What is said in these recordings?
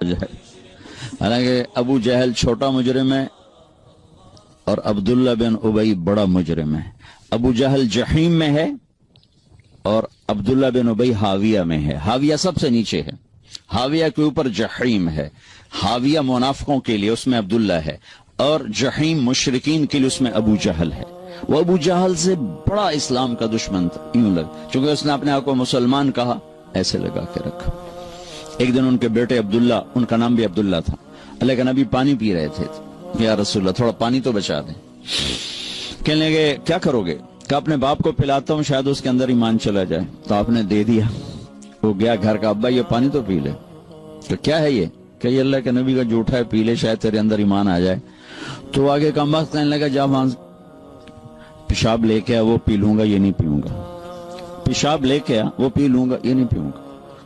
جہل. حالانکہ ابو جہل چھوٹا مجرم ہے اور عبداللہ بن ابی بڑا مجرم ہے. ابو جہل جحیم میں ہے اور عبداللہ بن ابی حاویہ میں ہے. حاویہ سب سے نیچے ہے, حاویہ کے اوپر جحیم ہے. حاویہ منافقوں کے لیے, اس میں عبداللہ ہے, اور جحیم مشرکین کے لیے اس میں ابو جہل ہے. وہ ابو جہل سے بڑا اسلام کا دشمن تھا, یوں لگ, چونکہ اس نے اپنے آپ کو مسلمان کہا, ایسے لگا کے رکھا. ایک دن ان کے بیٹے عبداللہ, ان کا نام بھی عبداللہ تھا, اللہ کے نبی پانی پی رہے تھے, یا رسول اللہ تھوڑا پانی تو بچا دیں. کہنے لگے کیا کرو گے؟ کہ اپنے باپ کو پلاتا ہوں, شاید اس کے اندر ایمان چلا جائے. تو آپ نے دے دیا. وہ گیا گھر کا, ابا یہ پانی تو پی لے. تو کیا ہے یہ؟ کہ یہ اللہ کے نبی کا جھوٹا ہے, پی لے شاید تیرے اندر ایمان آ جائے. تو آگے کم وقت کہنے لگا جا وہاں پیشاب لے کے آ, وہ پی لوں گا, یہ نہیں پیوں گا. پیشاب لے کے آ, وہ پی لوں گا, یہ نہیں پیوں گا.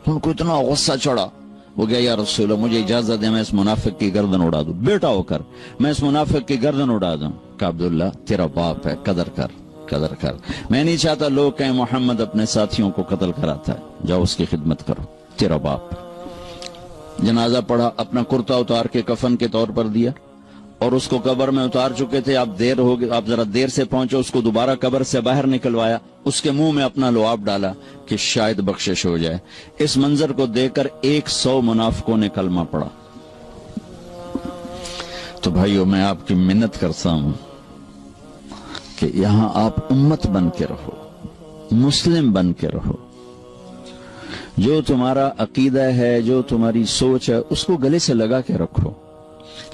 تو ان کو اتنا غصہ چڑھا, وہ گیا یا رسول اللہ مجھے اجازت دے میں اس منافق کی گردن اڑا دوں, بیٹا ہو کر میں اس منافق کی گردن اڑا دوں. کہ عبداللہ تیرا باپ ہے, قدر کر, قدر کر. میں نہیں چاہتا لوگ کہیں محمد اپنے ساتھیوں کو قتل کراتا ہے, جاؤ اس کی خدمت کرو, تیرا باپ. جنازہ پڑھا, اپنا کرتا اتار کے کفن کے طور پر دیا, اور اس کو قبر میں اتار چکے تھے. آپ دیر ہو گئے, آپ ذرا دیر سے پہنچے, اس کو دوبارہ قبر سے باہر نکلوایا, اس کے منہ میں اپنا لعاب ڈالا کہ شاید بخشش ہو جائے. اس منظر کو دیکھ کر 100 منافقوں نے کلمہ پڑھا. تو بھائیو میں آپ کی منت کرتا ہوں کہ یہاں آپ امت بن کے رہو, مسلم بن کے رہو. جو تمہارا عقیدہ ہے, جو تمہاری سوچ ہے, اس کو گلے سے لگا کے رکھو,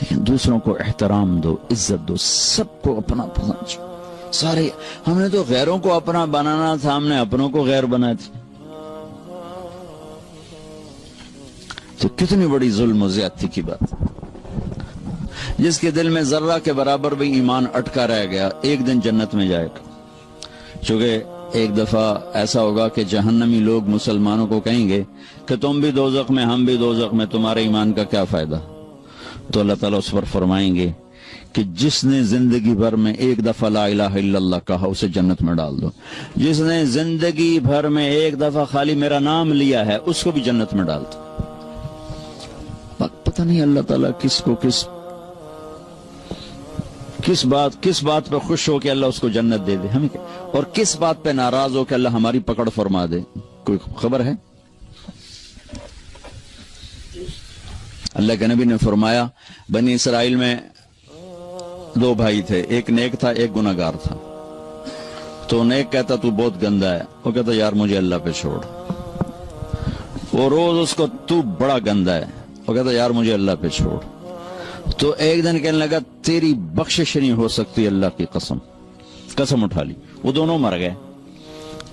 لیکن دوسروں کو احترام دو, عزت دو, سب کو اپنا پسند. سارے ہم نے تو غیروں کو اپنا بنانا تھا, ہم نے اپنوں کو غیر بنا تھی. تو کتنی بڑی ظلم و زیادتی کی بات. جس کے دل میں ذرہ کے برابر بھی ایمان اٹکا رہ گیا, ایک دن جنت میں جائے گا. چونکہ ایک دفعہ ایسا ہوگا کہ جہنمی لوگ مسلمانوں کو کہیں گے کہ تم بھی دوزخ میں, ہم بھی دوزخ میں, تمہارے ایمان کا کیا فائدہ؟ تو اللہ تعالیٰ اس پر فرمائیں گے کہ جس نے زندگی بھر میں ایک دفعہ لا الہ الا اللہ کہا, اسے جنت میں ڈال دو. جس نے زندگی بھر میں ایک دفعہ خالی میرا نام لیا ہے, اس کو بھی جنت میں ڈال دو. پتہ نہیں اللہ تعالیٰ کس کو کس بات پہ خوش ہو کہ اللہ اس کو جنت دے دے, ہمیں اور کس بات پہ ناراض ہو کہ اللہ ہماری پکڑ فرما دے. کوئی خبر ہے؟ اللہ کے نبی نے فرمایا بنی اسرائیل میں 2 بھائی تھے, ایک نیک تھا, ایک گناہگار تھا. تو نیک کہتا تو بہت گندا ہے, وہ کہتا یار مجھے اللہ پہ چھوڑ. وہ روز اس کو تو بڑا گندا ہے, وہ کہتا یار مجھے اللہ پہ چھوڑ. تو ایک دن کہنے لگا تیری بخشش نہیں ہو سکتی, اللہ کی قسم اٹھا لی. وہ دونوں مر گئے.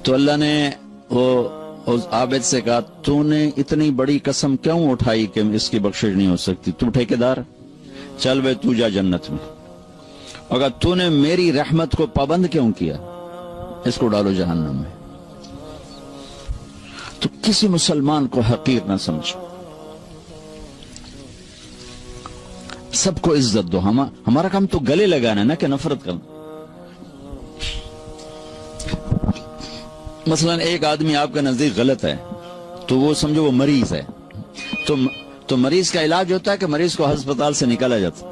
تو اللہ نے وہ اس عابد سے کہا تو نے اتنی بڑی قسم کیوں اٹھائی کہ اس کی بخشش نہیں ہو سکتی؟ تو ٹھیکیدار, چل بے تو جا جنت میں. اگر تو نے میری رحمت کو پابند کیوں کیا, اس کو ڈالو جہنم میں. تو کسی مسلمان کو حقیر نہ سمجھو, سب کو عزت دو. ہمارا کام تو گلے لگانا ہے نہ کہ نفرت کرنا. مثلا ایک آدمی آپ کے نزدیک غلط ہے تو وہ سمجھو وہ مریض ہے, تو مریض کا علاج ہوتا ہے کہ مریض کو ہسپتال سے نکالا جاتا.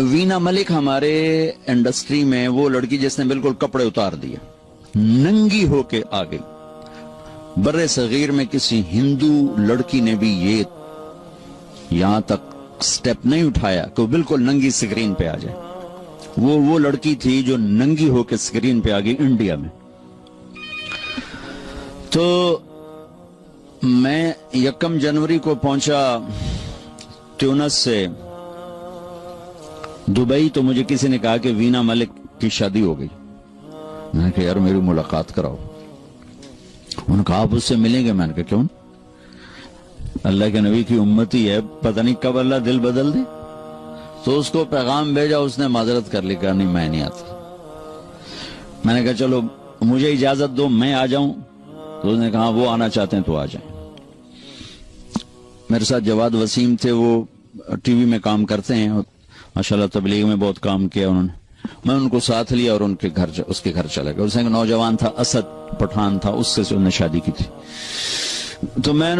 وینا ملک ہمارے انڈسٹری میں وہ لڑکی جس نے بالکل کپڑے اتار دیے, ننگی ہو کے آ گئی. برے صغیر میں کسی ہندو لڑکی نے بھی یہ یہاں تک سٹیپ نہیں اٹھایا کہ وہ بالکل ننگی سکرین پہ آ جائے. وہ لڑکی تھی جو ننگی ہو کے سکرین پہ آ گئی انڈیا میں. تو میں 1 جنوری کو پہنچا ٹیونس سے دبئی, تو مجھے کسی نے کہا کہ وینا ملک کی شادی ہو گئی. میں نے کہا یار میری ملاقات کراؤ. انہوں نے کہا آپ اس سے ملیں گے. میں نے کہا کیوں؟ اللہ کے نبی کی امتی ہے, پتہ نہیں کب اللہ دل بدل دے. تو اس کو پیغام بھیجا, اس نے معذرت کر لی, کہا نہیں میں نہیں آتا. میں نے کہا چلو مجھے اجازت دو میں آ جاؤں. تو اس نے کہا وہ آنا چاہتے ہیں تو آ جائیں. میرے ساتھ جواد وسیم تھے, وہ ٹی وی میں کام کرتے ہیں, ماشاءاللہ تبلیغ میں بہت کام کیا انہوں نے. میں ان کو ساتھ لیا اور اس کے گھر چلا گیا. اس نے ایک نوجوان تھا, اسد پٹھان تھا, اس سے انہوں نے شادی کی تھی. تو میں